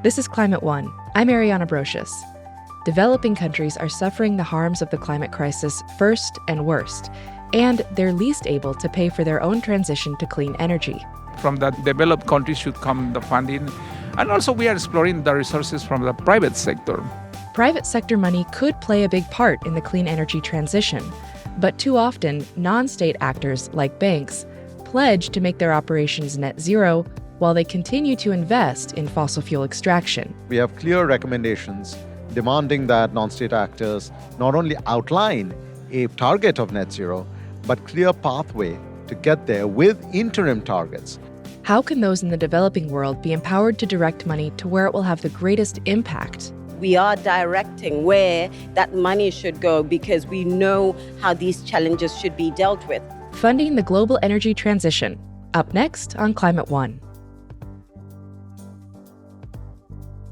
This is Climate One. I'm Ariana Brocious. Developing countries are suffering the harms of the climate crisis first and worst, and they're least able to pay for their own transition to clean energy. From the developed countries should come the funding. And also we are exploring the resources from the private sector. Private sector money could play a big part in the clean energy transition, but too often, non-state actors like banks pledge to make their operations net zero while they continue to invest in fossil fuel extraction. We have clear recommendations demanding that non-state actors not only outline a target of net zero, but clear pathway to get there with interim targets. How can those in the developing world be empowered to direct money to where it will have the greatest impact? We are directing where that money should go because we know how these challenges should be dealt with. Funding the global energy transition. Up next on Climate One.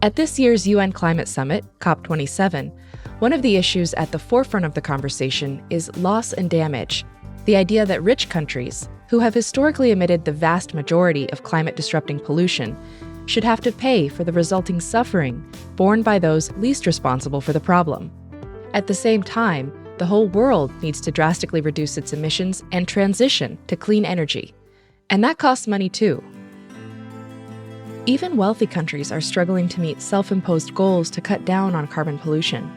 At this year's UN Climate Summit, COP27, one of the issues at the forefront of the conversation is loss and damage. The idea that rich countries, who have historically emitted the vast majority of climate-disrupting pollution, should have to pay for the resulting suffering borne by those least responsible for the problem. At the same time, the whole world needs to drastically reduce its emissions and transition to clean energy. And that costs money too. Even wealthy countries are struggling to meet self-imposed goals to cut down on carbon pollution.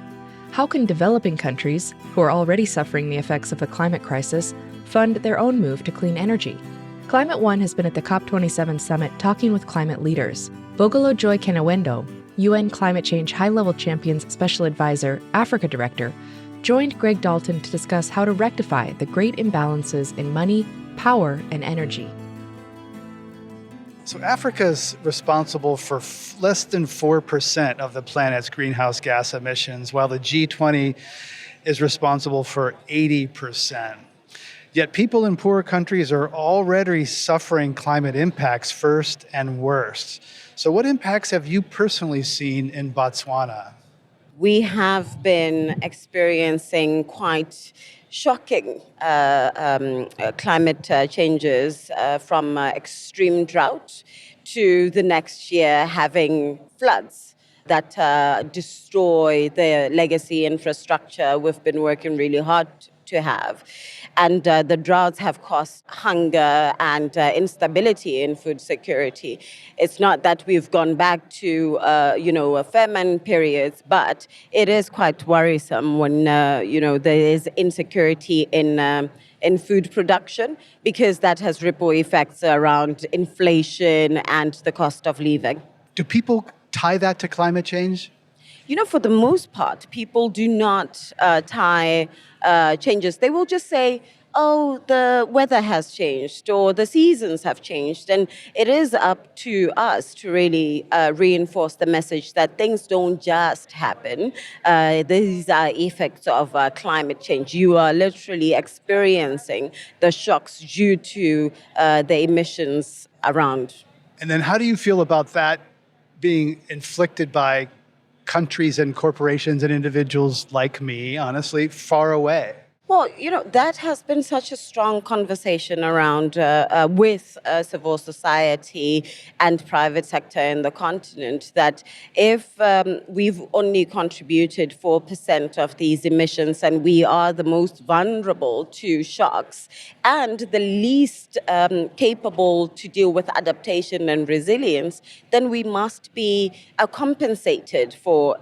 How can developing countries, who are already suffering the effects of the climate crisis, fund their own move to clean energy? Climate One has been at the COP27 summit talking with climate leaders. Bogolo Kenewendo, UN Climate Change High-Level Champions Special Advisor, Africa Director, joined Greg Dalton to discuss how to rectify the great imbalances in money, power, and energy. So Africa is responsible for less than 4% of the planet's greenhouse gas emissions, while the G20 is responsible for 80%. Yet people in poor countries are already suffering climate impacts first and worst. So what impacts have you personally seen in Botswana? We have been experiencing quite shocking climate changes from extreme drought to the next year having floods that destroy the legacy infrastructure we've been working really hard to have. And the droughts have caused hunger and instability in food security. It's not that we've gone back to, famine periods, but it is quite worrisome when, there is insecurity in food production because that has ripple effects around inflation and the cost of living. Do people tie that to climate change? For the most part, people do not tie changes. They will just say, oh, the weather has changed or the seasons have changed. And it is up to us to really reinforce the message that things don't just happen. These are effects of climate change. You are literally experiencing the shocks due to the emissions around. And then how do you feel about that being inflicted by countries and corporations and individuals like me, honestly, far away? Well, that has been such a strong conversation around with civil society and private sector in the continent that if we've only contributed 4% of these emissions and we are the most vulnerable to shocks and the least capable to deal with adaptation and resilience, then we must be compensated for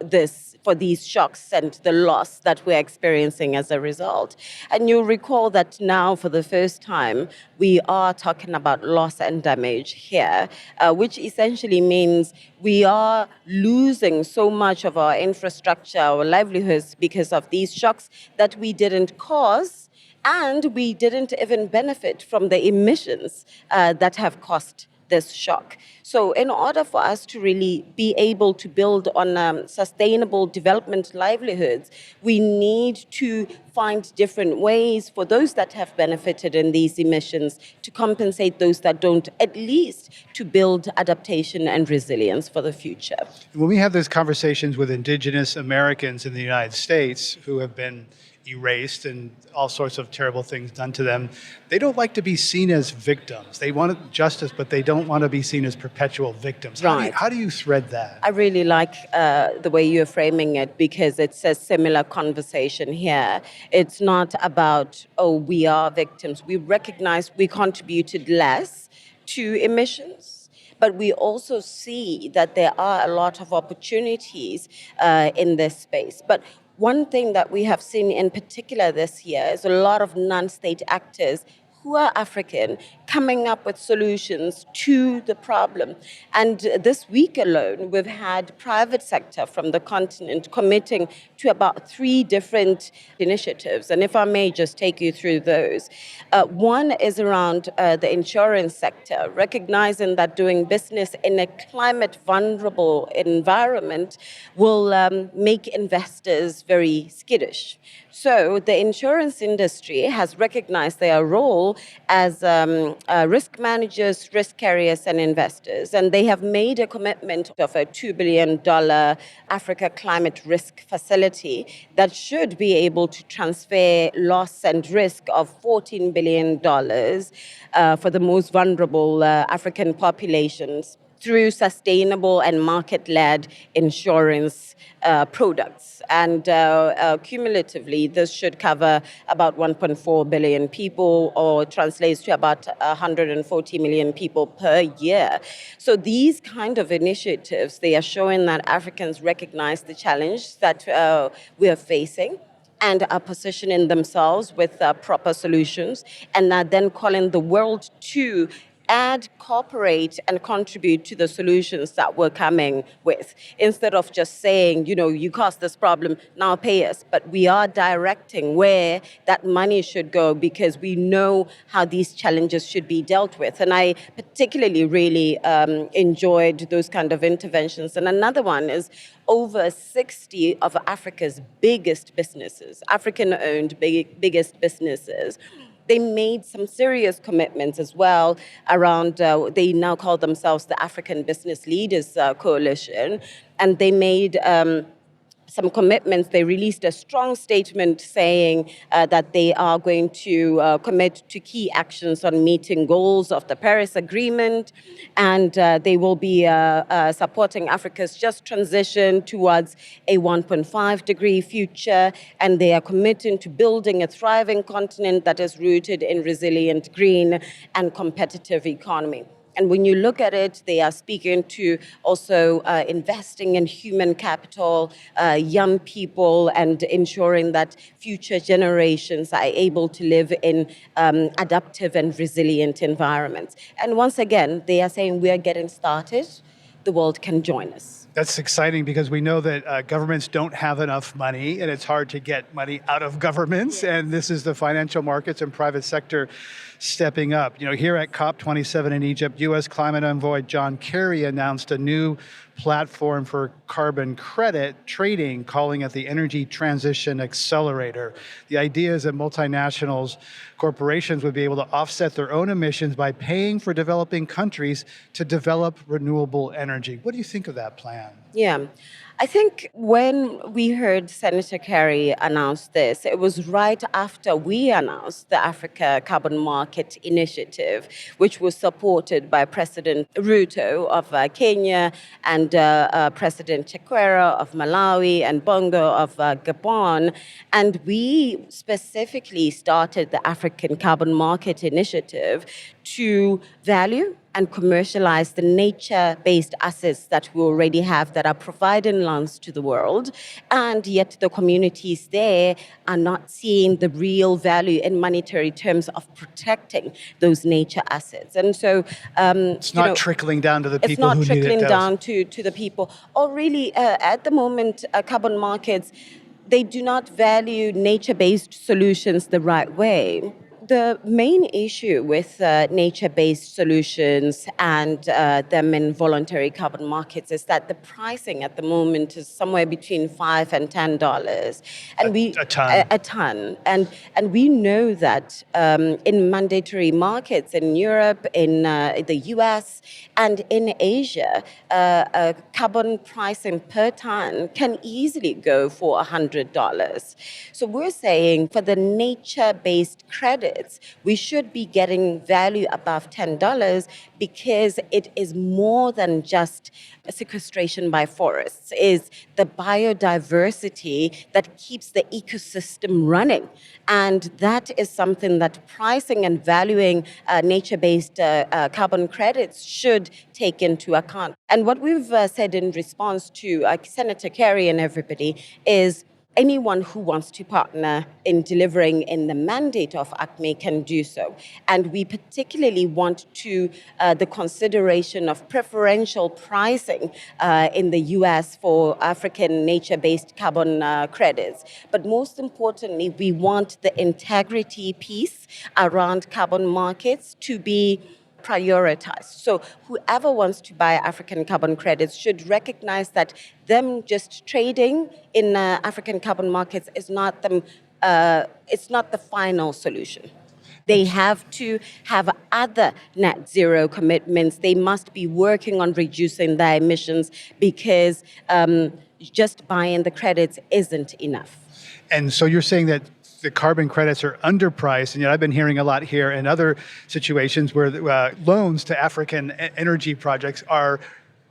these shocks and the loss that we're experiencing as a result. And you'll recall that now, for the first time, we are talking about loss and damage here, which essentially means we are losing so much of our infrastructure, our livelihoods, because of these shocks that we didn't cause, and we didn't even benefit from the emissions that have caused this shock. So in order for us to really be able to build on sustainable development livelihoods, we need to find different ways for those that have benefited in these emissions to compensate those that don't, at least to build adaptation and resilience for the future. When we have those conversations with indigenous Americans in the United States who have been erased and all sorts of terrible things done to them. They don't like to be seen as victims. They want justice, but they don't want to be seen as perpetual victims. Right. How do you thread that? I really like the way you're framing it because it's a similar conversation here. It's not about, oh, we are victims. We recognize we contributed less to emissions, but we also see that there are a lot of opportunities in this space. But one thing that we have seen in particular this year is a lot of non-state actors who are African coming up with solutions to the problem. And this week alone, we've had private sector from the continent committing to about 3 different initiatives. And if I may just take you through those. One is around the insurance sector, recognizing that doing business in a climate vulnerable environment will make investors very skittish. So the insurance industry has recognized their role as risk managers, risk carriers, and investors. And they have made a commitment of a $2 billion Africa climate risk facility that should be able to transfer loss and risk of $14 billion for the most vulnerable African populations through sustainable and market-led insurance products. And cumulatively, this should cover about 1.4 billion people, or translates to about 140 million people per year. So these kind of initiatives, they are showing that Africans recognize the challenge that we are facing and are positioning themselves with proper solutions, and are then calling the world to add, cooperate, and contribute to the solutions that we're coming with. Instead of just saying, you caused this problem, now pay us. But we are directing where that money should go because we know how these challenges should be dealt with. And I particularly really enjoyed those kind of interventions. And another one is over 60 of Africa's biggest businesses, African-owned biggest businesses, they made some serious commitments as well around, they now call themselves the African Business Leaders Coalition, and they made some commitments. They released a strong statement saying that they are going to commit to key actions on meeting goals of the Paris Agreement, and they will be supporting Africa's just transition towards a 1.5-degree future, and they are committing to building a thriving continent that is rooted in resilient, green, and competitive economy. And when you look at it, they are speaking to also investing in human capital, young people, and ensuring that future generations are able to live in adaptive and resilient environments. And once again, they are saying we are getting started. The world can join us. That's exciting because we know that governments don't have enough money, and it's hard to get money out of governments. Yes. And this is the financial markets and private sector stepping up. Here at COP27 in Egypt, U.S. climate envoy John Kerry announced a new platform for carbon credit trading, calling it the Energy Transition Accelerator. The idea is that multinationals, corporations would be able to offset their own emissions by paying for developing countries to develop renewable energy. What do you think of that plan? Yeah. I think when we heard Senator Kerry announce this, it was right after we announced the Africa Carbon Market Initiative, which was supported by President Ruto of Kenya and President Chakwera of Malawi and Bongo of Gabon. And we specifically started the African Carbon Market Initiative to value and commercialize the nature-based assets that we already have that are providing lands to the world, and yet the communities there are not seeing the real value in monetary terms of protecting those nature assets. And so it's not trickling down to the people who need it. It's not trickling down to the people. Or really, at the moment, carbon markets, they do not value nature-based solutions the right way. the main issue with nature-based solutions and them in voluntary carbon markets is that the pricing at the moment is somewhere between $5 and $10, and a ton. A ton, and we know that in mandatory markets in Europe, in the U.S., and in Asia, carbon pricing per ton can easily go for $100. So we're saying for the nature-based credits, we should be getting value above $10 because it is more than just sequestration by forests, is the biodiversity that keeps the ecosystem running. And that is something that pricing and valuing nature-based carbon credits should take into account. And what we've said in response to Senator Kerry and everybody is anyone who wants to partner in delivering in the mandate of ACME can do so. And we particularly want to the consideration of preferential pricing in the US for African nature-based carbon credits. But most importantly, we want the integrity piece around carbon markets to be prioritized. So whoever wants to buy African carbon credits should recognize that them just trading in African carbon markets is not it's not the final solution. They have to have other net zero commitments. They must be working on reducing their emissions because just buying the credits isn't enough. And so you're saying that the carbon credits are underpriced, and yet I've been hearing a lot here in other situations where loans to African energy projects are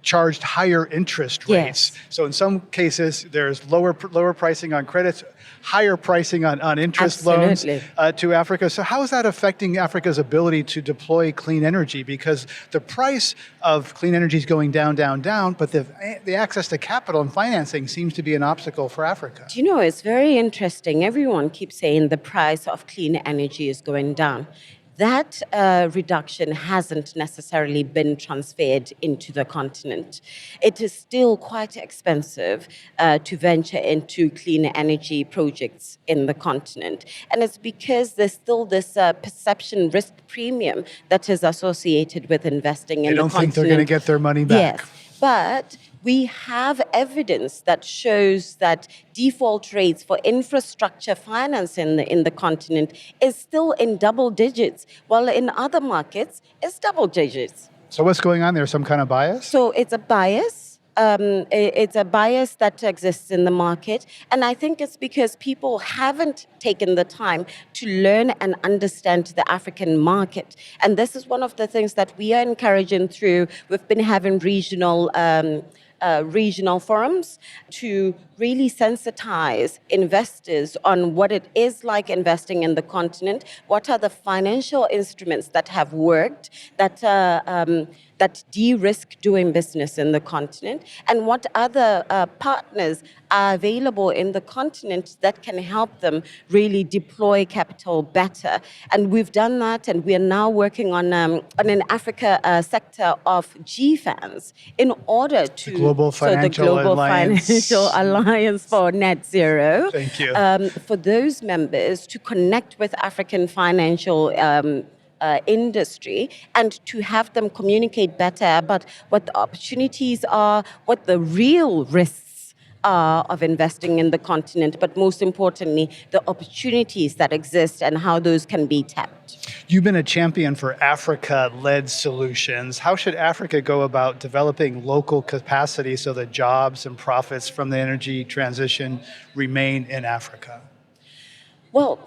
charged higher interest rates. Yes. So in some cases, there's lower pricing on credits, higher pricing on interest Absolutely. loans to Africa. So how is that affecting Africa's ability to deploy clean energy? Because the price of clean energy is going down, down, down, but the access to capital and financing seems to be an obstacle for Africa. Do you know, it's very interesting. Everyone keeps saying the price of clean energy is going down. That reduction hasn't necessarily been transferred into the continent. It is still quite expensive to venture into clean energy projects in the continent. And it's because there's still this perception risk premium that is associated with investing in the continent. They don't think they're going to get their money back. Yes, but we have evidence that shows that default rates for infrastructure finance in the continent is still in double digits, while in other markets, it's double digits. So what's going on there? Some kind of bias? So it's a bias. It's a bias that exists in the market. And I think it's because people haven't taken the time to learn and understand the African market. And this is one of the things that we are encouraging through. We've been having regional forums to really sensitize investors on what it is like investing in the continent, what are the financial instruments that have worked, that de-risk doing business in the continent, and what other partners are available in the continent that can help them really deploy capital better. And we've done that, and we are now working on an Africa sector of GFANs in order to... The Global Financial Alliance. Financial Alliance for Net Zero. Thank you. For those members to connect with African financial industry and to have them communicate better about what the opportunities are, what the real risks are of investing in the continent, but most importantly, the opportunities that exist and how those can be tapped. You've been a champion for Africa-led solutions. How should Africa go about developing local capacity so that jobs and profits from the energy transition remain in Africa? Well,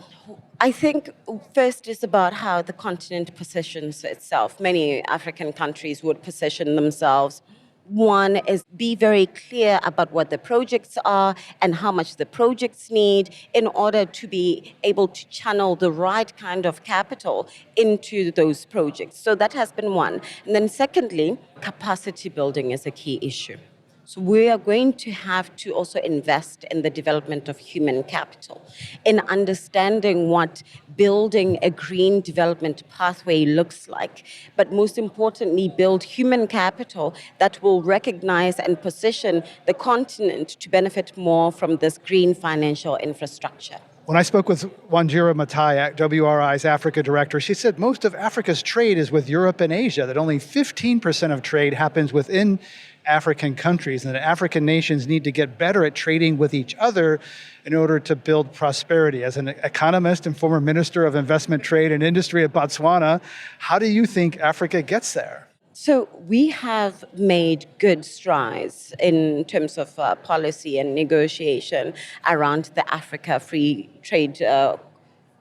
I think first is about how the continent positions itself. Many African countries would position themselves. One is be very clear about what the projects are and how much the projects need in order to be able to channel the right kind of capital into those projects. So that has been one. And then secondly, capacity building is a key issue. So we are going to have to also invest in the development of human capital, in understanding what building a green development pathway looks like, but most importantly, build human capital that will recognize and position the continent to benefit more from this green financial infrastructure. When I spoke with Wanjira Matai, WRI's Africa director, she said most of Africa's trade is with Europe and Asia, that only 15% of trade happens within African countries, and that African nations need to get better at trading with each other in order to build prosperity. As an economist and former Minister of Investment, Trade and Industry at Botswana, how do you think Africa gets there? So we have made good strides in terms of policy and negotiation around the Africa Free Trade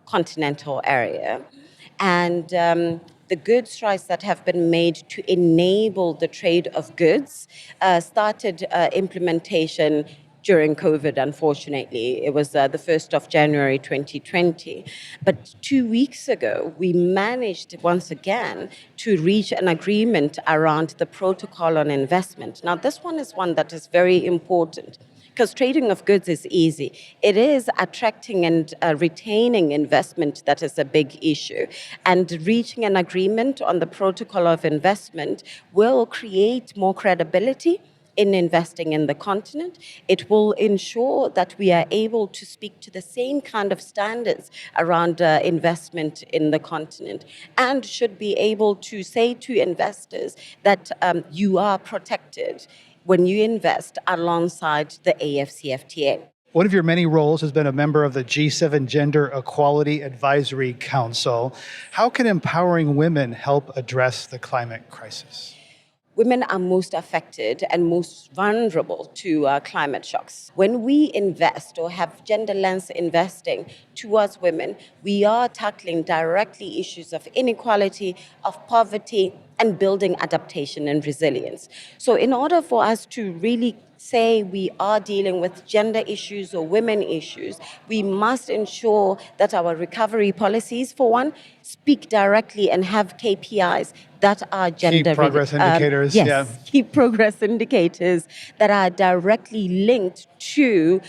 continental area. And the good strides that have been made to enable the trade of goods started implementation during COVID, unfortunately. It was the 1st of January 2020. But 2 weeks ago, we managed once again to reach an agreement around the protocol on investment. Now, this one is one that is very important, because trading of goods is easy. It is attracting and retaining investment that is a big issue. And reaching an agreement on the protocol of investment will create more credibility in investing in the continent. It will ensure that we are able to speak to the same kind of standards around investment in the continent, and should be able to say to investors that you are protected when you invest alongside the AFCFTA. One of your many roles has been a member of the G7 Gender Equality Advisory Council. How can empowering women help address the climate crisis? Women are most affected and most vulnerable to climate shocks. When we invest or have gender lens investing towards women, we are tackling directly issues of inequality, of poverty, and building adaptation and resilience. So in order for us to really say we are dealing with gender issues or women issues, we must ensure that our recovery policies, for one, speak directly and have KPIs that are gender... Key progress indicators, yes, yeah. Key progress indicators that are directly linked to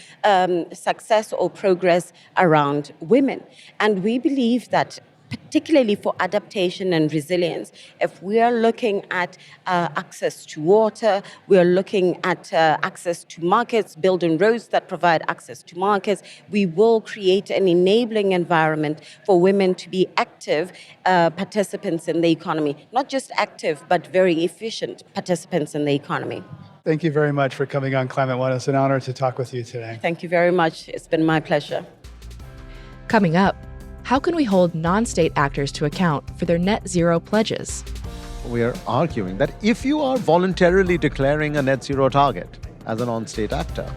success or progress around women. And we believe that particularly for adaptation and resilience, if we are looking at access to water, we are looking at access to markets, building roads that provide access to markets, we will create an enabling environment for women to be active participants in the economy. Not just active, but very efficient participants in the economy. Thank you very much for coming on Climate One. It's an honor to talk with you today. Thank you very much. It's been my pleasure. Coming up, how can we hold non-state actors to account for their net zero pledges? We are arguing that if you are voluntarily declaring a net zero target as a non-state actor,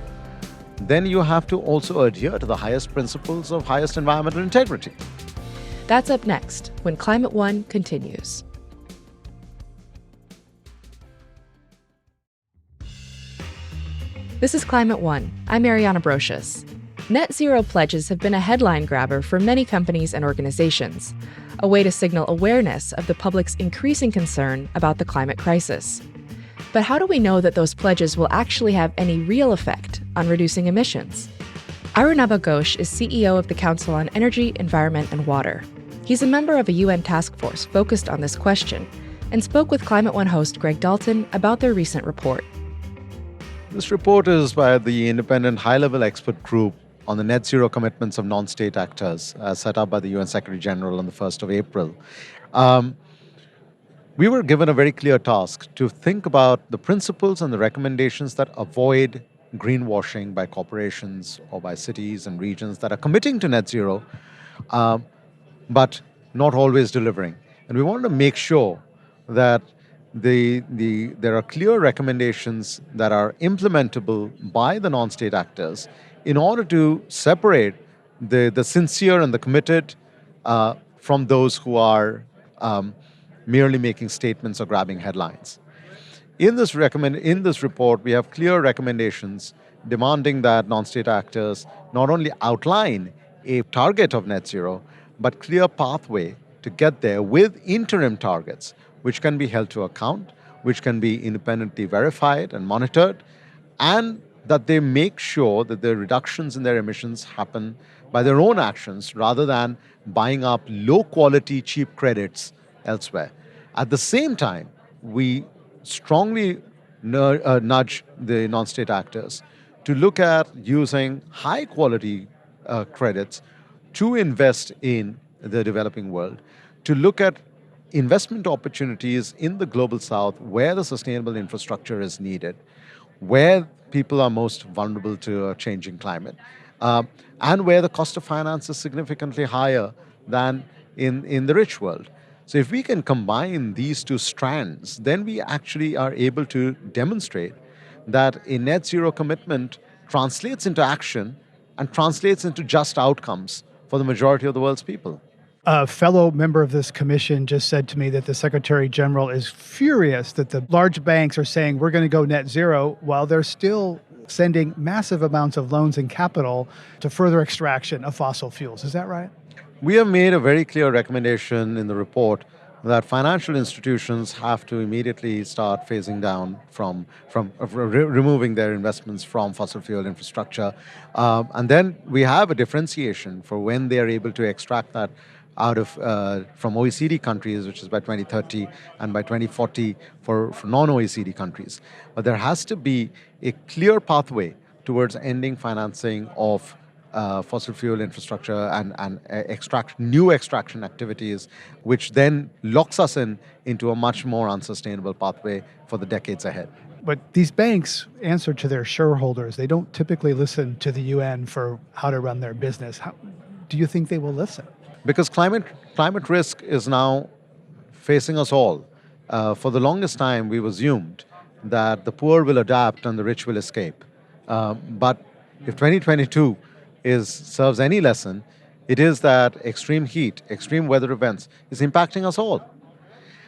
then you have to also adhere to the highest principles of highest environmental integrity. That's up next when Climate One continues. This is Climate One. I'm Mariana Brocious. Net zero pledges have been a headline grabber for many companies and organizations, a way to signal awareness of the public's increasing concern about the climate crisis. But how do we know that those pledges will actually have any real effect on reducing emissions? Arunabha Ghosh is CEO of the Council on Energy, Environment and Water. He's a member of a UN task force focused on this question and spoke with Climate One host Greg Dalton about their recent report. This report is by the independent high-level expert group on the net zero commitments of non-state actors, set up by the UN Secretary General on the 1st of April. We were given a very clear task to think about the principles and the recommendations that avoid greenwashing by corporations or by cities and regions that are committing to net zero, but not always delivering. And we wanted to make sure that there are clear recommendations that are implementable by the non-state actors in order to separate the sincere and the committed from those who are merely making statements or grabbing headlines. In this report, we have clear recommendations demanding that non-state actors not only outline a target of net zero, but clear pathway to get there with interim targets, which can be held to account, which can be independently verified and monitored, and that they make sure that the reductions in their emissions happen by their own actions rather than buying up low-quality, cheap credits elsewhere. At the same time, we strongly nudge the non-state actors to look at using high-quality credits to invest in the developing world, to look at investment opportunities in the global south where the sustainable infrastructure is needed, where people are most vulnerable to a changing climate, and where the cost of finance is significantly higher than in the rich world. So if we can combine these two strands, then we actually are able to demonstrate that a net zero commitment translates into action and translates into just outcomes for the majority of the world's people. A fellow member of this commission just said to me that the Secretary General is furious that the large banks are saying we're going to go net zero while they're still sending massive amounts of loans and capital to further extraction of fossil fuels. Is that right? We have made a very clear recommendation in the report that financial institutions have to immediately start phasing down from removing their investments from fossil fuel infrastructure. And then we have a differentiation for when they are able to extract that out of from OECD countries, which is by 2030, and by 2040 for non-OECD countries. But there has to be a clear pathway towards ending financing of fossil fuel infrastructure and new extraction activities, which then locks us into a much more unsustainable pathway for the decades ahead. But these banks answer to their shareholders. They don't typically listen to the UN for how to run their business. How, do you think they will listen? Because climate risk is now facing us all. For the longest time, we've assumed that the poor will adapt and the rich will escape. But if 2022 serves any lesson, it is that extreme heat, extreme weather events is impacting us all.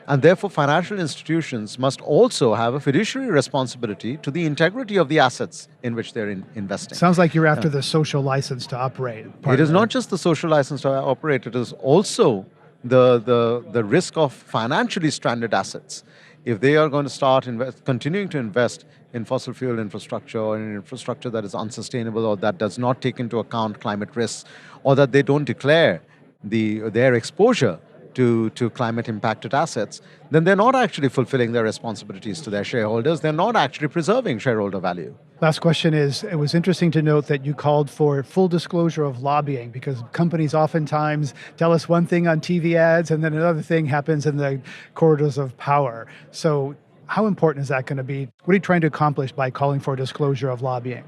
And therefore, financial institutions must also have a fiduciary responsibility to the integrity of the assets in which they're investing. Sounds like you're after the social license to operate. It is not just the social license to operate, it is also the risk of financially stranded assets. If they are going to start continuing to invest in fossil fuel infrastructure or in infrastructure that is unsustainable or that does not take into account climate risks, or that they don't declare their exposure to climate impacted assets, then they're not actually fulfilling their responsibilities to their shareholders. They're not actually preserving shareholder value. Last question is, it was interesting to note that you called for full disclosure of lobbying, because companies oftentimes tell us one thing on TV ads and then another thing happens in the corridors of power. So how important is that going to be? What are you trying to accomplish by calling for disclosure of lobbying?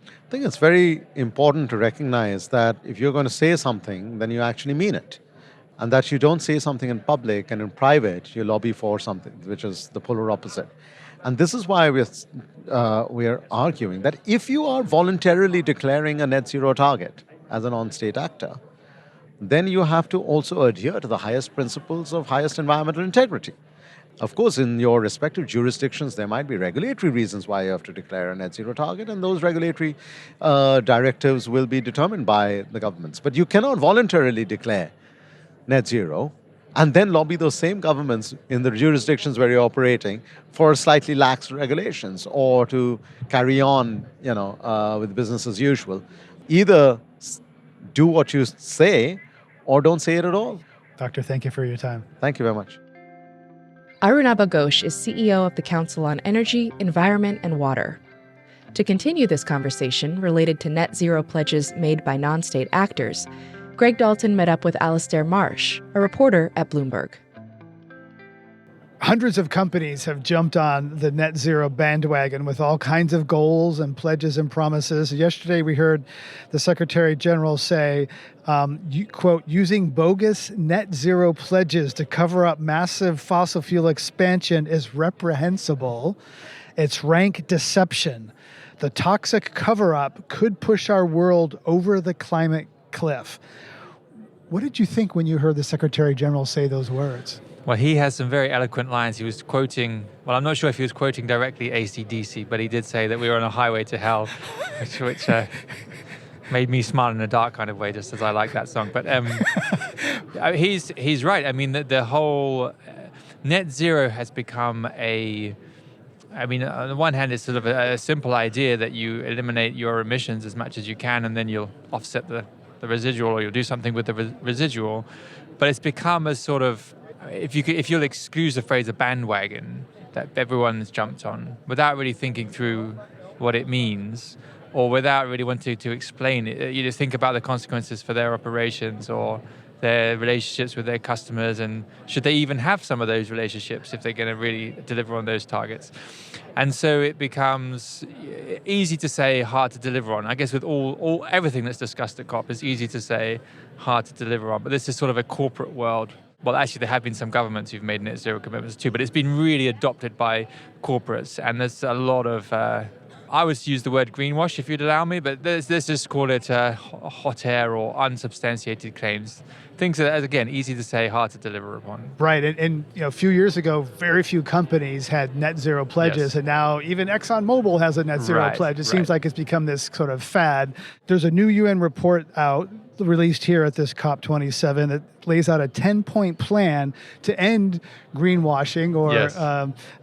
I think it's very important to recognize that if you're going to say something, then you actually mean it. And that you don't say something in public and in private, you lobby for something, which is the polar opposite. And this is why we're arguing that if you are voluntarily declaring a net zero target as a non-state actor, then you have to also adhere to the highest principles of highest environmental integrity. Of course, in your respective jurisdictions, there might be regulatory reasons why you have to declare a net zero target, and those regulatory directives will be determined by the governments. But you cannot voluntarily declare net zero and then lobby those same governments in the jurisdictions where you're operating for slightly lax regulations or to carry on, with business as usual. Either do what you say or don't say it at all. Doctor, thank you for your time. Thank you very much. Arunabha Ghosh is CEO of the Council on Energy, Environment, and Water. To continue this conversation related to net zero pledges made by non-state actors, Greg Dalton met up with Alastair Marsh, a reporter at Bloomberg. Hundreds of companies have jumped on the net zero bandwagon with all kinds of goals and pledges and promises. Yesterday, we heard the Secretary General say, quote, using bogus net zero pledges to cover up massive fossil fuel expansion is reprehensible. It's rank deception. The toxic cover-up could push our world over the climate cliff. What did you think when you heard the Secretary General say those words? Well, he has some very eloquent lines. He was quoting, well, I'm not sure if he was quoting directly AC/DC, but he did say that we were on a highway to hell, which made me smile in a dark kind of way, just as I like that song. But he's right. I mean, the whole net zero has become on the one hand, it's sort of a simple idea that you eliminate your emissions as much as you can, and then you'll offset the residual, or you'll do something with the residual. But it's become a sort of, if you'll excuse the phrase, a bandwagon that everyone's jumped on without really thinking through what it means. or without really wanting to explain it, you just think about the consequences for their operations or their relationships with their customers, and should they even have some of those relationships if they're going to really deliver on those targets. And so it becomes easy to say, hard to deliver on. I guess with everything that's discussed at COP, it's easy to say, hard to deliver on. But this is sort of a corporate world. Well, actually, there have been some governments who've made net zero commitments too, but it's been really adopted by corporates. And there's a lot of, I would use the word greenwash if you'd allow me, but let's just call it hot air or unsubstantiated claims. Things that, again, easy to say, hard to deliver upon. Right, and a few years ago, very few companies had net zero pledges, Yes. and now even ExxonMobil has a net zero pledge. It seems like it's become this sort of fad. There's a new UN report out, released here at this COP27, that lays out a 10-point plan to end greenwashing, or Yes.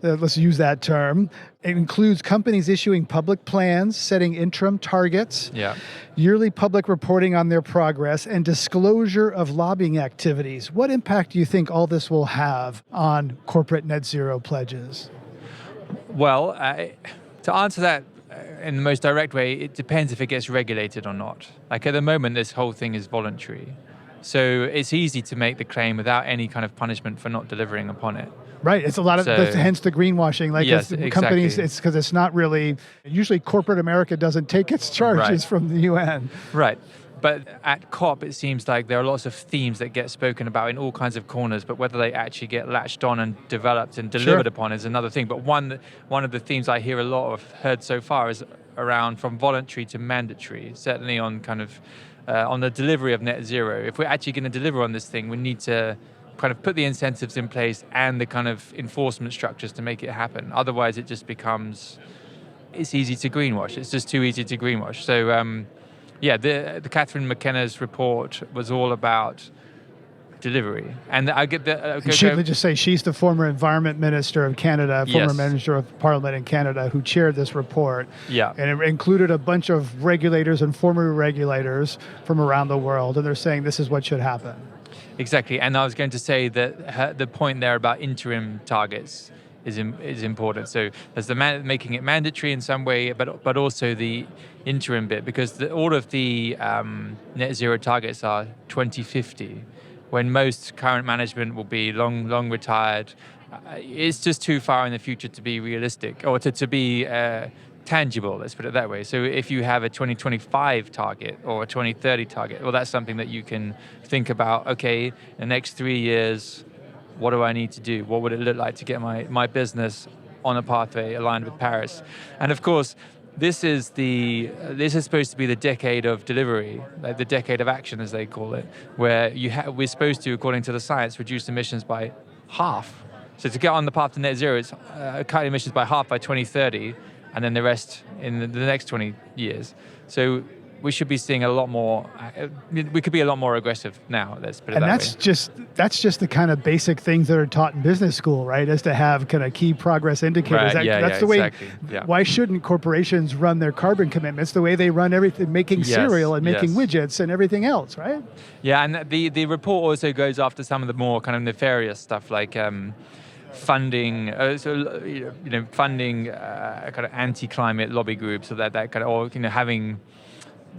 let's use that term. It includes companies issuing public plans, setting interim targets, Yeah. yearly public reporting on their progress, and disclosure of lobbying activities. What impact do you think all this will have on corporate net zero pledges? Well, to answer that in the most direct way, it depends if it gets regulated or not. Like at the moment, this whole thing is voluntary. So it's easy to make the claim without any kind of punishment for not delivering upon it. Right, it's a lot of, hence the greenwashing. Like Yes, it's companies, exactly. it's because it's not really, usually corporate America doesn't take its charges Right. from the UN. Right. But at COP, it seems like there are lots of themes that get spoken about in all kinds of corners, but whether they actually get latched on and developed and delivered upon is another thing. But one of the themes I hear a lot of, heard so far, is around from voluntary to mandatory, certainly on kind of on the delivery of net zero. If we're actually going to deliver on this thing, we need to kind of put the incentives in place and the kind of enforcement structures to make it happen. Otherwise, it just becomes, it's easy to greenwash. It's just too easy to greenwash. So, yeah, the Catherine McKenna's report was all about delivery. And I get the... Should we just say she's the former Environment Minister of Canada, former Yes. Minister of Parliament in Canada, who chaired this report. Yeah. And it included a bunch of regulators and former regulators from around the world, and they're saying this is what should happen. Exactly, and I was going to say that the point there about interim targets is important. So there's making it mandatory in some way, but also the interim bit, because all of the net zero targets are 2050, when most current management will be long retired. It's just too far in the future to be realistic, or to be tangible, let's put it that way. So if you have a 2025 target or a 2030 target, well, that's something that you can think about. Okay, in the next 3 years, what do I need to do? What would it look like to get my business on a pathway aligned with Paris? And of course, this is supposed to be the decade of delivery, like the decade of action, as they call it, where we're supposed to, according to the science, reduce emissions by half. So to get on the path to net zero, it's cut emissions by half by 2030. And then the rest in the next 20 years. So we should be seeing a lot more. We could be a lot more aggressive now. Let's put it that way. And that's just the kind of basic things that are taught in business school, right? Is to have kind of key progress indicators. Right, That's the way. exactly. Yeah. Why shouldn't corporations run their carbon commitments the way they run everything, making cereal and making widgets and everything else, right? Yeah, and the report also goes after some of the more kind of nefarious stuff, like funding, funding kind of anti-climate lobby groups, so that kind of, or having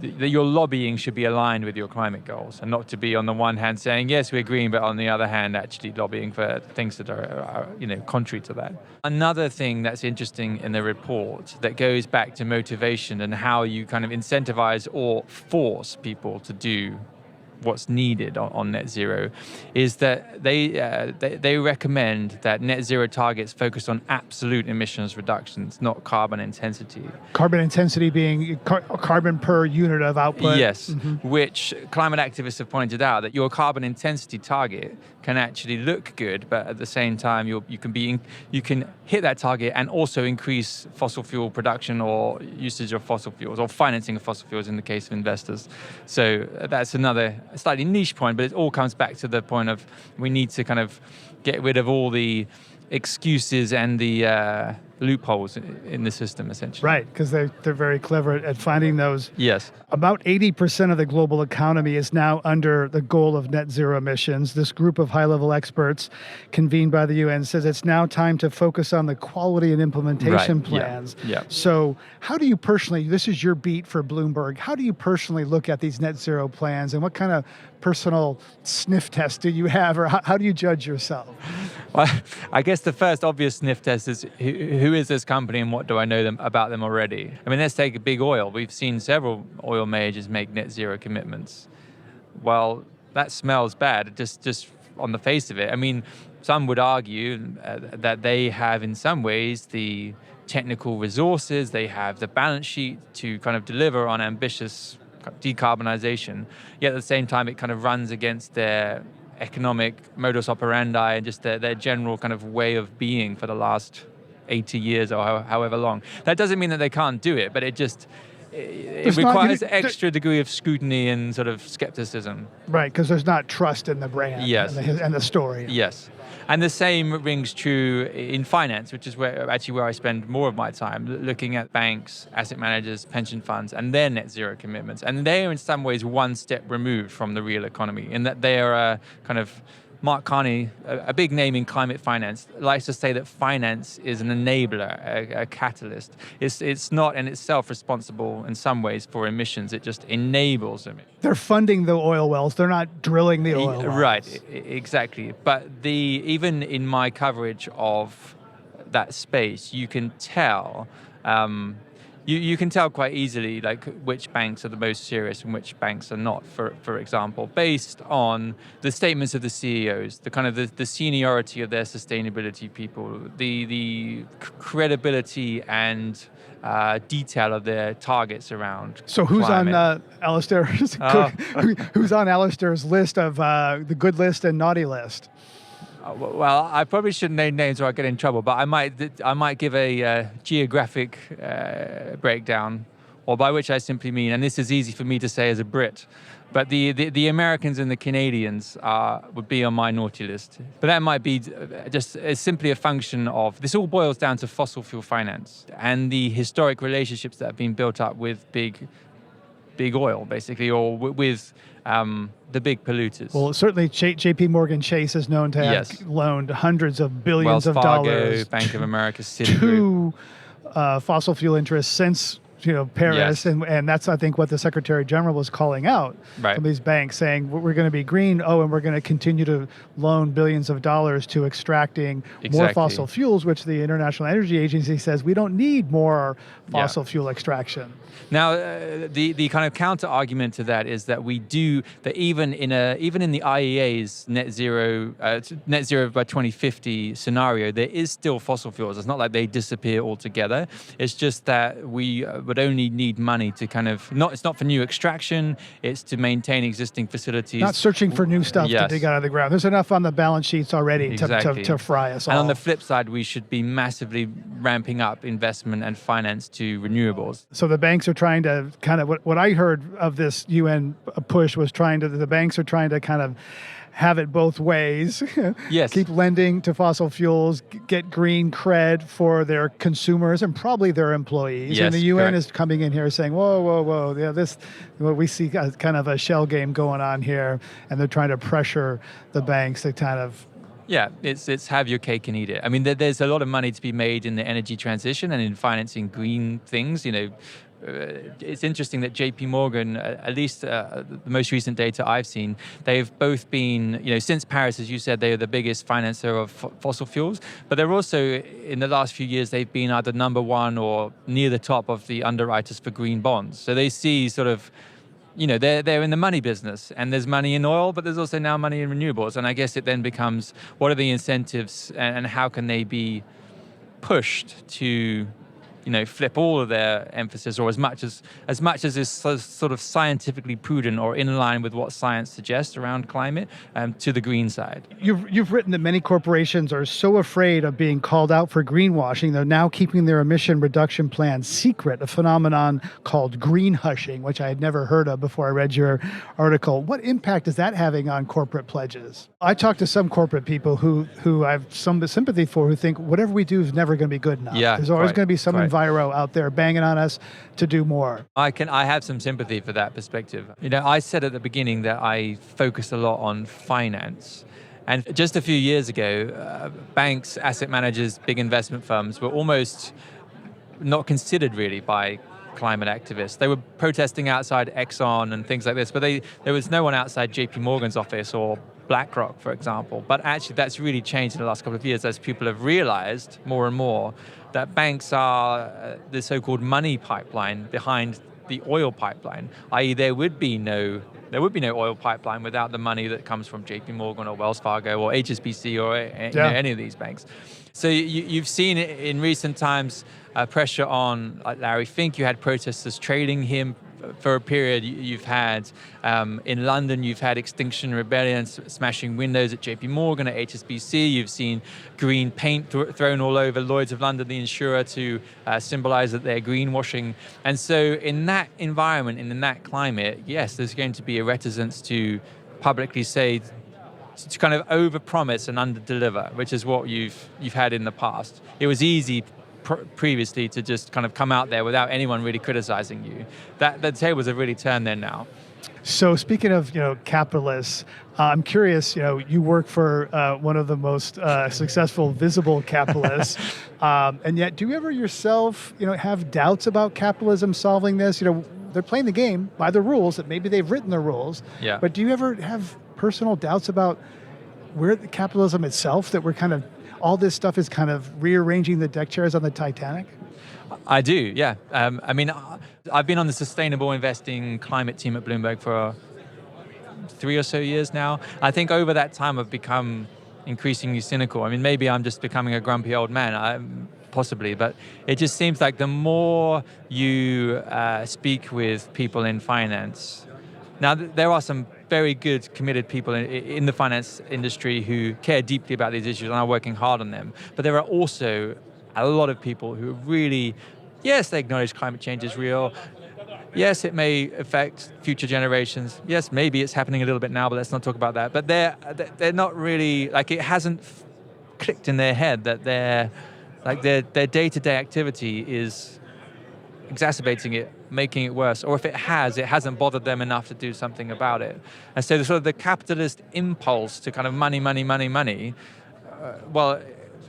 your lobbying should be aligned with your climate goals, and not to be on the one hand saying yes we're green, but on the other hand actually lobbying for things that are contrary to that. Another thing that's interesting in the report that goes back to motivation and how you kind of incentivize or force people to do what's needed on net zero is that they recommend that net zero targets focus on absolute emissions reductions, not carbon intensity. Carbon intensity being carbon per unit of output. Yes, which climate activists have pointed out that your carbon intensity target can actually look good, but at the same time you can hit that target and also increase fossil fuel production or usage of fossil fuels, or financing of fossil fuels in the case of investors. So that's another slightly niche point, but it all comes back to the point of we need to kind of get rid of all the excuses and the loopholes in the system, essentially. Right, because they're very clever at finding those. Yes. About 80% of the global economy is now under the goal of net zero emissions. This group of high-level experts convened by the UN says it's now time to focus on the quality and implementation Right. plans. Yeah. So how do you personally, this is your beat for Bloomberg, how do you personally look at these net zero plans, and what kind of personal sniff test do you have, or how do you judge yourself? Well, I guess the first obvious sniff test is who is this company and what do I know about them already? I mean, let's take big oil. We've seen several oil majors make net zero commitments. Well, that smells bad, just on the face of it. I mean, some would argue that they have, in some ways, the technical resources, they have the balance sheet to kind of deliver on ambitious decarbonization. Yet at the same time, it kind of runs against their economic modus operandi and just their general kind of way of being for the last 80 years or however long. That doesn't mean that they can't do it, but it requires extra degree of scrutiny and sort of skepticism. Right, because there's not trust in the brand. Yes. and the story. Yes. And the same rings true in finance, which is where I spend more of my time, looking at banks, asset managers, pension funds, and their net zero commitments. And they are in some ways one step removed from the real economy, in that they are kind of Mark Carney, a big name in climate finance, likes to say that finance is an enabler, a catalyst. It's not in itself responsible in some ways for emissions. It just enables them. They're funding the oil wells. They're not drilling the oil wells. Right, exactly. But even in my coverage of that space, you can tell. You can tell quite easily like which banks are the most serious and which banks are not, for example, based on the statements of the CEOs, the kind of the seniority of their sustainability people, the credibility and detail of their targets around. So who's climate. on Alistair's who's on Alistair's list of the good list and naughty list? Well, I probably shouldn't name names or I get in trouble, but I might give a geographic breakdown, or by which I simply mean, and this is easy for me to say as a Brit, but the Americans and the Canadians would be on my naughty list. But that might be just simply a function of, this all boils down to fossil fuel finance and the historic relationships that have been built up with big oil, basically, or with the big polluters. Well, certainly J.P. Morgan Chase is known to have loaned hundreds of billions Wells of Fargo, dollars Bank of America, Citigroup, to fossil fuel interests since Paris, and that's, I think, what the Secretary General was calling out from these banks, saying we're going to be green, and we're going to continue to loan billions of dollars to extracting more fossil fuels, which the International Energy Agency says we don't need more fossil fuel extraction. Now, the kind of counter argument to that is that we do that even in the IEA's net zero by 2050 scenario, there is still fossil fuels. It's not like they disappear altogether. It's just that we would only need money to kind of it's not for new extraction. It's to maintain existing facilities. Not searching for new stuff to dig out of the ground. There's enough on the balance sheets already to fry us all. And on the flip side, we should be massively ramping up investment and finance to renewables. So the banks are trying to kind of, what I heard of this UN push was the banks are trying to kind of have it both ways. Yes. Keep lending to fossil fuels, get green cred for their consumers and probably their employees. Yes, and the UN is coming in here saying, whoa, we see kind of a shell game going on here, and they're trying to pressure the banks to kind of. Yeah, it's have your cake and eat it. I mean, there's a lot of money to be made in the energy transition and in financing green things. It's interesting that J.P. Morgan, at least the most recent data I've seen, they've both been, since Paris, as you said, they are the biggest financer of fossil fuels. But they're also, in the last few years, they've been either number one or near the top of the underwriters for green bonds. So they see sort of, they're in the money business, and there's money in oil, but there's also now money in renewables. And I guess it then becomes, what are the incentives and how can they be pushed to flip all of their emphasis, or as much as is sort of scientifically prudent or in line with what science suggests around climate, to the green side. You've written that many corporations are so afraid of being called out for greenwashing, they're now keeping their emission reduction plans secret, a phenomenon called green hushing, which I had never heard of before I read your article. What impact is that having on corporate pledges? I talk to some corporate people who I have some sympathy for, who think whatever we do is never going to be good enough. Yeah, there's always going to be some quite. enviro out there banging on us to do more. I have some sympathy for that perspective. I said at the beginning that I focused a lot on finance. And just a few years ago, banks, asset managers, big investment firms were almost not considered really by climate activists. They were protesting outside Exxon and things like this, but there was no one outside JP Morgan's office or BlackRock, for example. But actually that's really changed in the last couple of years as people have realized more and more that banks are the so-called money pipeline behind the oil pipeline, i.e. there would be no oil pipeline without the money that comes from JP Morgan or Wells Fargo or HSBC or any of these banks. So you've seen in recent times pressure on Larry Fink. You had protesters trailing him for a period. You've had, in London, you've had Extinction Rebellion smashing windows at JP Morgan, at HSBC. You've seen green paint thrown all over Lloyd's of London, the insurer, to symbolize that they're greenwashing. And so in that environment and in that climate, yes, there's going to be a reticence to publicly say, to kind of overpromise and underdeliver, which is what you've had in the past. It was easy previously to just kind of come out there without anyone really criticizing you. The tables have really turned there now. So speaking of capitalists, I'm curious. You work for one of the most successful visible capitalists, and yet do you ever yourself have doubts about capitalism solving this? They're playing the game by the rules that maybe they've written the rules. Yeah. But do you ever have personal doubts about where the capitalism itself, that we're kind of all this stuff is kind of rearranging the deck chairs on the Titanic? I do, yeah. I've been on the sustainable investing climate team at Bloomberg for 3 or so years now. I think over that time I've become increasingly cynical. Maybe I'm just becoming a grumpy old man, possibly, but it just seems like the more you speak with people in finance. Now, there are some very good, committed people in the finance industry who care deeply about these issues and are working hard on them. But there are also a lot of people who really, yes, they acknowledge climate change is real. Yes, it may affect future generations. Yes, maybe it's happening a little bit now, but let's not talk about that. But they're not really, it hasn't clicked in their head that their day-to-day activity is exacerbating it, making it worse, or if it hasn't bothered them enough to do something about it. And so the capitalist impulse to kind of money, well,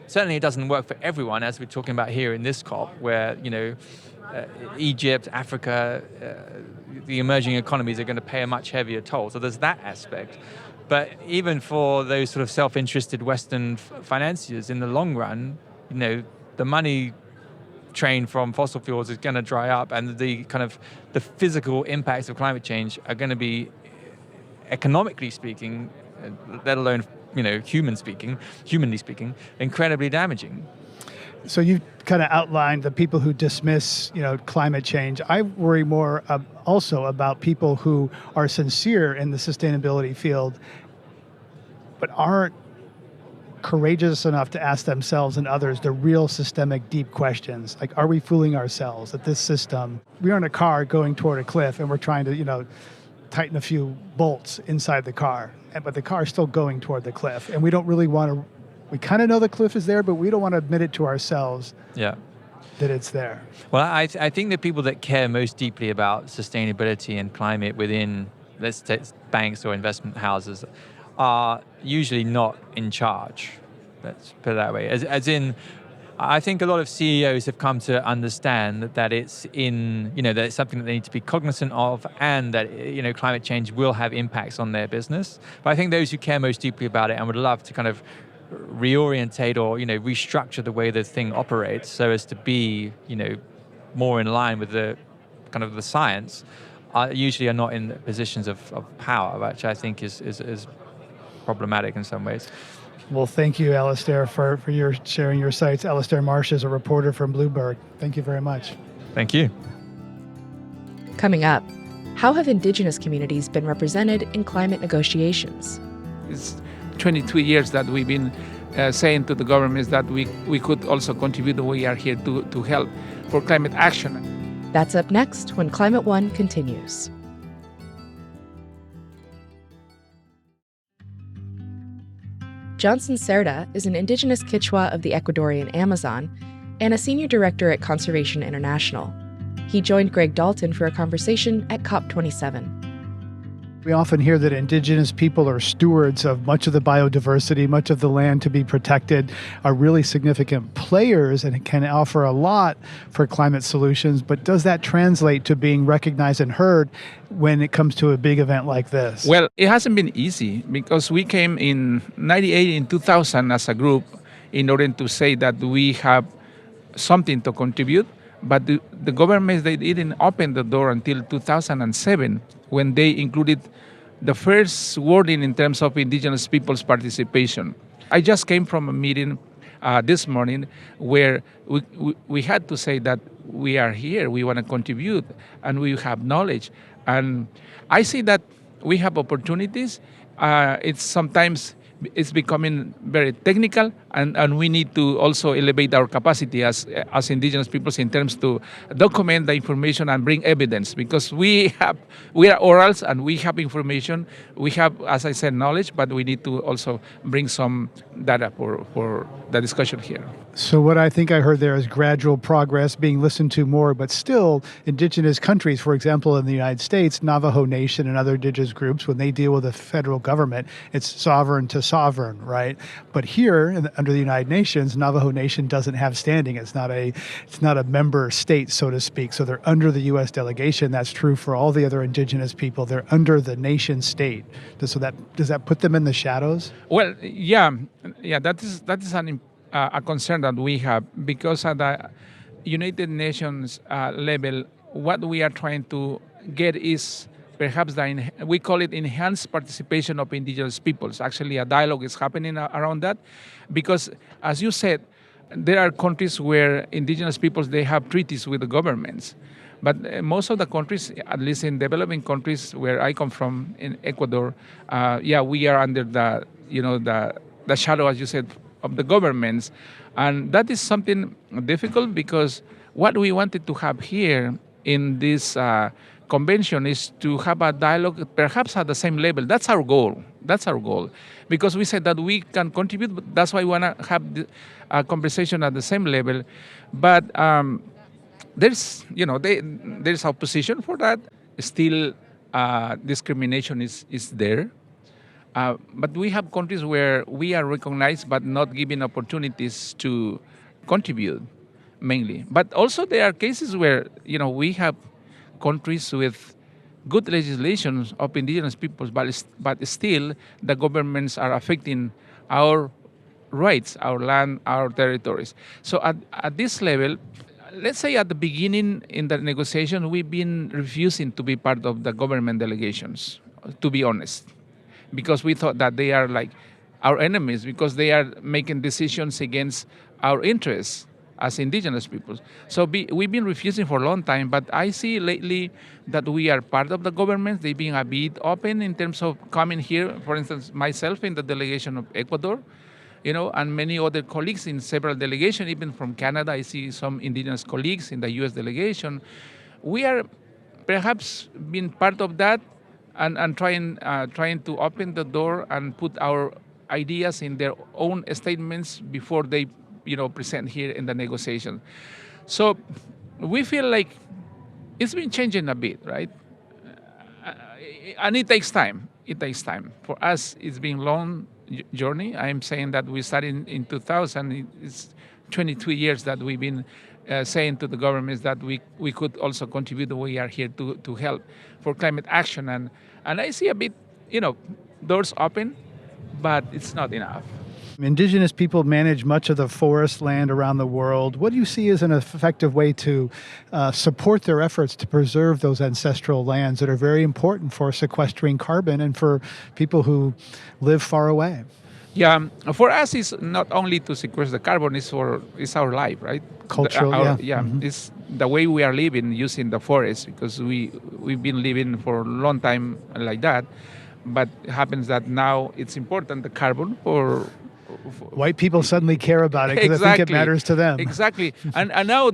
certainly it doesn't work for everyone, as we're talking about here in this COP, where Egypt, Africa, the emerging economies are going to pay a much heavier toll. So there's that aspect. But even for those sort of self-interested Western financiers, in the long run, the money train from fossil fuels is going to dry up, and the physical impacts of climate change are going to be, economically speaking, let alone humanly speaking, incredibly damaging. So you've kind of outlined the people who dismiss climate change. I worry more also about people who are sincere in the sustainability field but aren't courageous enough to ask themselves and others the real systemic deep questions. Like, are we fooling ourselves that this system, we're in a car going toward a cliff and we're trying to tighten a few bolts inside the car, but the car is still going toward the cliff, and we don't really want to, we kind of know the cliff is there, but we don't want to admit it to ourselves that it's there. Well, I think the people that care most deeply about sustainability and climate within, let's take banks or investment houses, are usually not in charge. Let's put it that way. As in, I think a lot of CEOs have come to understand that it's that it's something that they need to be cognizant of, and that climate change will have impacts on their business. But I think those who care most deeply about it and would love to kind of reorientate or restructure the way the thing operates so as to be more in line with the kind of the science, usually are not in positions of power, which I think is problematic in some ways. Well, thank you, Alistair, for your sharing your sights. Alistair Marsh is a reporter from Bloomberg. Thank you very much. Thank you. Coming up, how have Indigenous communities been represented in climate negotiations? It's 22 years that we've been saying to the governments that we could also contribute. We are here to help for climate action. That's up next when Climate One continues. Johnson Cerda is an indigenous Quechua of the Ecuadorian Amazon and a senior director at Conservation International. He joined Greg Dalton for a conversation at COP27. We often hear that indigenous people are stewards of much of the biodiversity, much of the land to be protected, are really significant players and can offer a lot for climate solutions. But does that translate to being recognized and heard when it comes to a big event like this? Well, it hasn't been easy because we came in 98, in 2000 as a group in order to say that we have something to contribute. But the governments, they didn't open the door until 2007 when they included the first wording in terms of indigenous people's participation. I just came from a meeting this morning where we had to say that we are here, we want to contribute, and we have knowledge. And I see that we have opportunities. It's becoming very technical, and we need to also elevate our capacity as indigenous peoples in terms to document the information and bring evidence, because we are orals and we have information, we have, as I said, knowledge, but we need to also bring some data for the discussion here. So what I think I heard there is gradual progress, being listened to more, but still indigenous countries, for example, in the United States, Navajo Nation and other indigenous groups, when they deal with the federal government, it's sovereign to sovereign, right? But here, under the United Nations, Navajo Nation doesn't have standing. It's not a member state, so to speak. So they're under the U.S. delegation. That's true for all the other indigenous people. They're under the nation state. Does that put them in the shadows? Well, yeah, that is a concern that we have, because at the United Nations level, what we are trying to get is perhaps we call it enhanced participation of indigenous peoples. Actually, a dialogue is happening around that, because, as you said, there are countries where indigenous peoples, they have treaties with the governments. But most of the countries, at least in developing countries where I come from, in Ecuador, we are under the shadow, as you said, of the governments. And that is something difficult, because what we wanted to have here in this convention is to have a dialogue perhaps at the same level. That's our goal. Because we said that we can contribute, but that's why we want to have a conversation at the same level. But there's opposition for that. Still, discrimination is there. But we have countries where we are recognized but not given opportunities to contribute, mainly. But also there are cases where we have countries with good legislation of indigenous peoples, but still the governments are affecting our rights, our land, our territories. So at this level, let's say at the beginning in the negotiation, we've been refusing to be part of the government delegations, to be honest, because we thought that they are like our enemies, because they are making decisions against our interests as indigenous peoples. So we've been refusing for a long time, but I see lately that we are part of the government. They've been a bit open in terms of coming here. For instance, myself in the delegation of Ecuador, and many other colleagues in several delegations, even from Canada. I see some indigenous colleagues in the U.S. delegation. We are perhaps being part of that and trying to open the door and put our ideas in their own statements before they present here in the negotiation. So we feel like it's been changing a bit, right? And it takes time. For us, it's been a long journey. I'm saying that we started in 2000. It's 22 years that we've been saying to the governments that we could also contribute. We are here to help for climate action. And I see a bit, doors open, but it's not enough. Indigenous people manage much of the forest land around the world. What do you see as an effective way to support their efforts to preserve those ancestral lands that are very important for sequestering carbon and for people who live far away? Yeah, for us, it's not only to sequester the carbon; it's our life, right? Cultural, yeah. It's the way we are living using the forest because we've been living for a long time like that. But it happens that now it's important the carbon for White people suddenly care about it because I think it matters to them. Exactly. And now,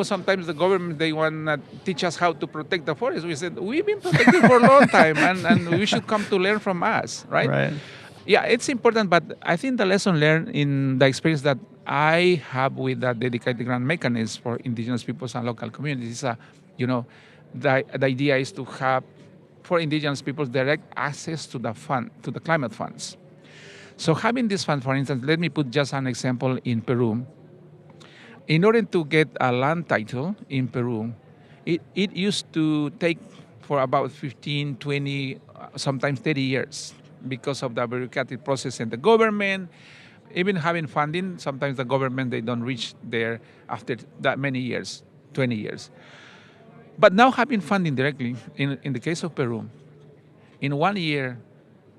sometimes the government, they want to teach us how to protect the forest. We said, we've been protecting for a long time, and we should come to learn from us, right? Right. Yeah, it's important, but I think the lesson learned in the experience that I have with that dedicated grant mechanism for indigenous peoples and local communities is, the idea is to have for indigenous peoples direct access to the fund, to the climate funds. So having this fund, for instance, let me put just an example in Peru. In order to get a land title in Peru, it used to take for about 15, 20, sometimes 30 years because of the bureaucratic process in the government. Even having funding, sometimes the government, they don't reach there after that many years, 20 years. But now having funding directly, in the case of Peru, in 1 year,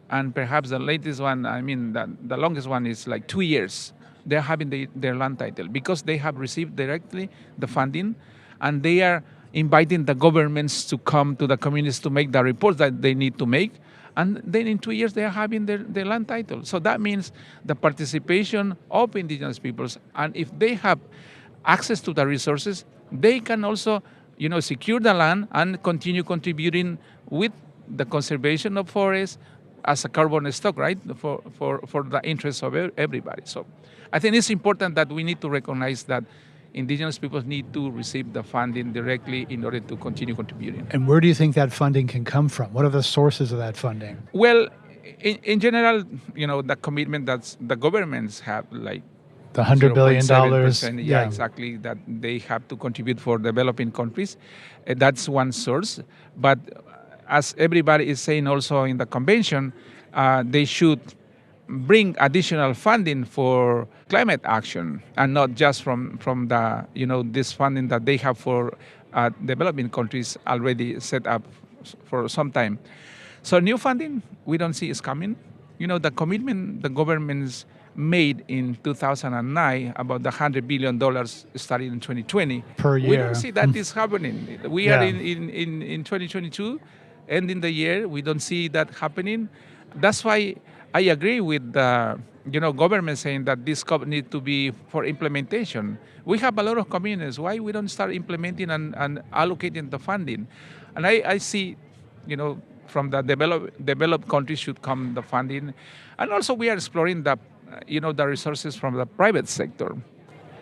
and perhaps the latest one, the longest one is like 2 years, they're having their land title because they have received directly the funding and they are inviting the governments to come to the communities to make the reports that they need to make. And then in 2 years, they are having their land title. So that means the participation of indigenous peoples, and if they have access to the resources, they can also, secure the land and continue contributing with the conservation of forests as a carbon stock, right, for the interests of everybody. So I think it's important that we need to recognize that indigenous peoples need to receive the funding directly in order to continue contributing. And where do you think that funding can come from? What are the sources of that funding? Well, in general, the commitment that the governments have, like the $100 billion. 0.7%, yeah, exactly, that they have to contribute for developing countries. That's one source. But as everybody is saying also in the convention, they should bring additional funding for climate action and not just from the, this funding that they have for developing countries already set up for some time. So new funding, we don't see is coming. The commitment the governments made in 2009 about the $100 billion starting in 2020. Per year. We don't see that is happening. We are in 2022, ending the year. We don't see that happening. That's why I agree with the government saying that this COP needs to be for implementation. We have a lot of communities. Why we don't start implementing and allocating the funding? And I see, from the developed countries should come the funding, and also we are exploring the resources from the private sector.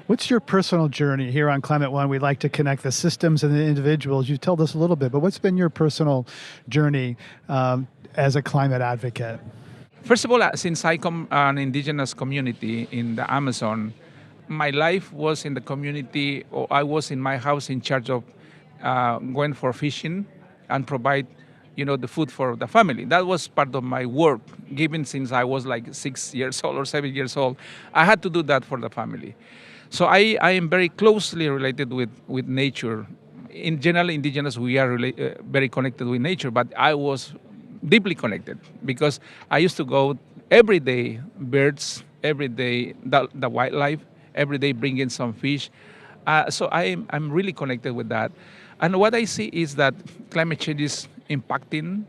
What's your personal journey here on Climate One? We like to connect the systems and the individuals. You told us a little bit, but what's been your personal journey as a climate advocate? First of all, since I come an indigenous community in the Amazon, my life was in the community, or I was in my house in charge of going for fishing and provide, the food for the family. That was part of my work, given since I was like 6 years old or 7 years old. I had to do that for the family. So I am very closely related with nature. In general, indigenous, we are very connected with nature, but I was deeply connected because I used to go every day, birds, every day, the wildlife, every day bring in some fish. So I'm really connected with that. And what I see is that climate change is impacting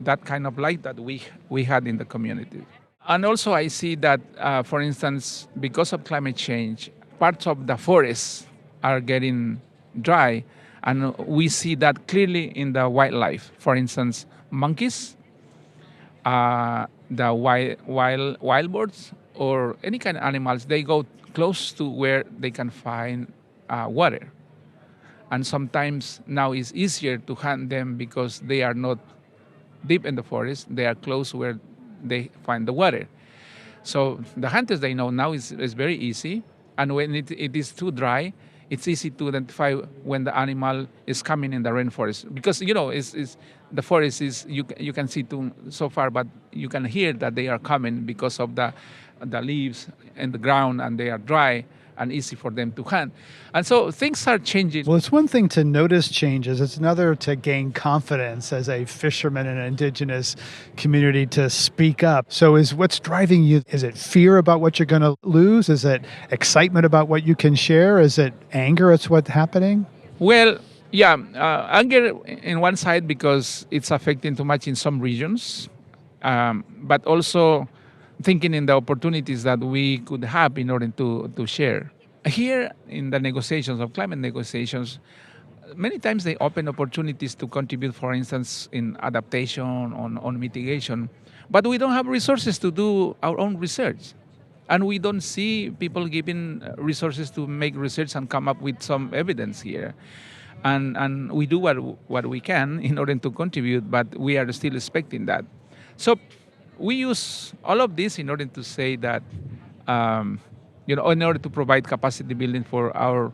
that kind of life that we had in the community. And also I see that, for instance, because of climate change, parts of the forests are getting dry. And we see that clearly in the wildlife. For instance, monkeys, the wild birds, or any kind of animals, they go close to where they can find water. And sometimes now it's easier to hunt them because they are not deep in the forest. They are close where they find the water. So the hunters, they know now is very easy. And when it is too dry, it's easy to identify when the animal is coming in the rainforest. Because, it's the forest is, you can see so far, but you can hear that they are coming because of the leaves and the ground, and they are dry. and easy for them to handle. And so things are changing. Well, it's one thing to notice changes. It's another to gain confidence as a fisherman in an indigenous community to speak up. So what's driving you? Is it fear about what you're going to lose? Is it excitement about what you can share? Is it anger at what's happening? Well, yeah, anger in one side because it's affecting too much in some regions, but also thinking in the opportunities that we could have in order to share. Here in the negotiations of climate negotiations, many times they open opportunities to contribute, for instance, in adaptation, on mitigation, but we don't have resources to do our own research. And we don't see people giving resources to make research and come up with some evidence here. And we do what we can in order to contribute, but we are still expecting that. So we use all of this in order to say that, in order to provide capacity building for our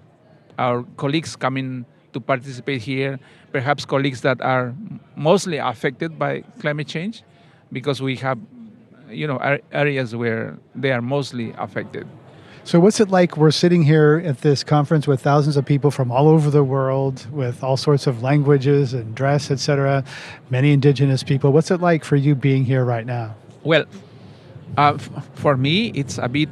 colleagues coming to participate here, perhaps colleagues that are mostly affected by climate change, because we have, areas where they are mostly affected. So what's it like? We're sitting here at this conference with thousands of people from all over the world with all sorts of languages and dress, et cetera, many indigenous people. What's it like for you being here right now? Well, for me, it's a bit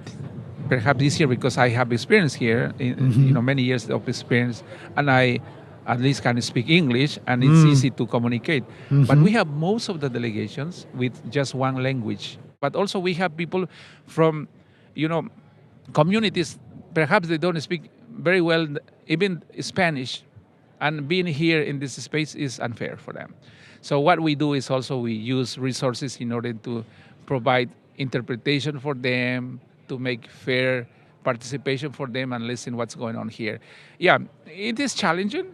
perhaps easier because I have experience here, many years of experience, and I at least can speak English, and it's easy to communicate. But we have most of the delegations with just one language. But also we have people from, communities, perhaps they don't speak very well, even Spanish, and being here in this space is unfair for them. So what we do is also we use resources in order to provide interpretation for them, to make fair participation for them and listen what's going on here. Yeah, it is challenging,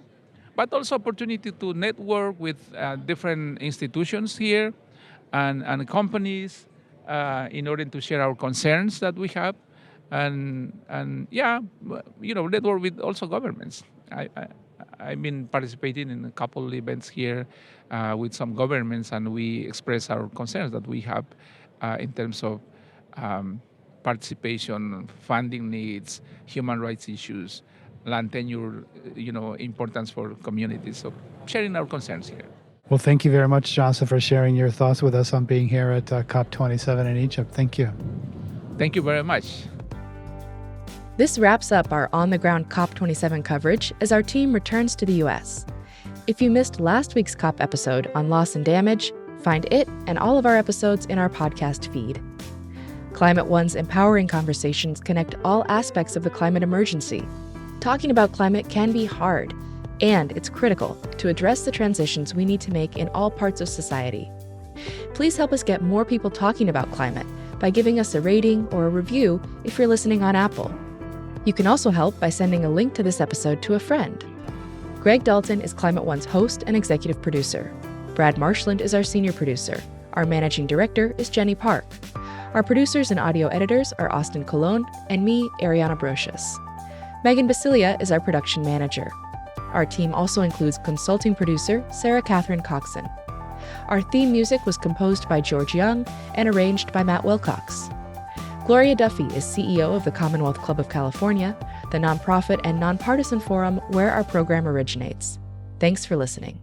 but also opportunity to network with different institutions here and companies in order to share our concerns that we have. And network with also governments. I've been participating in a couple events here with some governments, and we express our concerns that we have in terms of participation, funding needs, human rights issues, land tenure, importance for communities. So sharing our concerns here. Well, thank you very much, Johnson, for sharing your thoughts with us on being here at COP27 in Egypt. Thank you. Thank you very much. This wraps up our on-the-ground COP27 coverage as our team returns to the U.S. If you missed last week's COP episode on loss and damage, find it and all of our episodes in our podcast feed. Climate One's empowering conversations connect all aspects of the climate emergency. Talking about climate can be hard, and it's critical to address the transitions we need to make in all parts of society. Please help us get more people talking about climate by giving us a rating or a review if you're listening on Apple. You can also help by sending a link to this episode to a friend. Greg Dalton is Climate One's host and executive producer. Brad Marshland is our senior producer. Our managing director is Jenny Park. Our producers and audio editors are Austin Colon and me, Ariana Brocious. Megan Basilia is our production manager. Our team also includes consulting producer Sarah Catherine Coxon. Our theme music was composed by George Young and arranged by Matt Wilcox. Gloria Duffy is CEO of the Commonwealth Club of California, the nonprofit and nonpartisan forum where our program originates. Thanks for listening.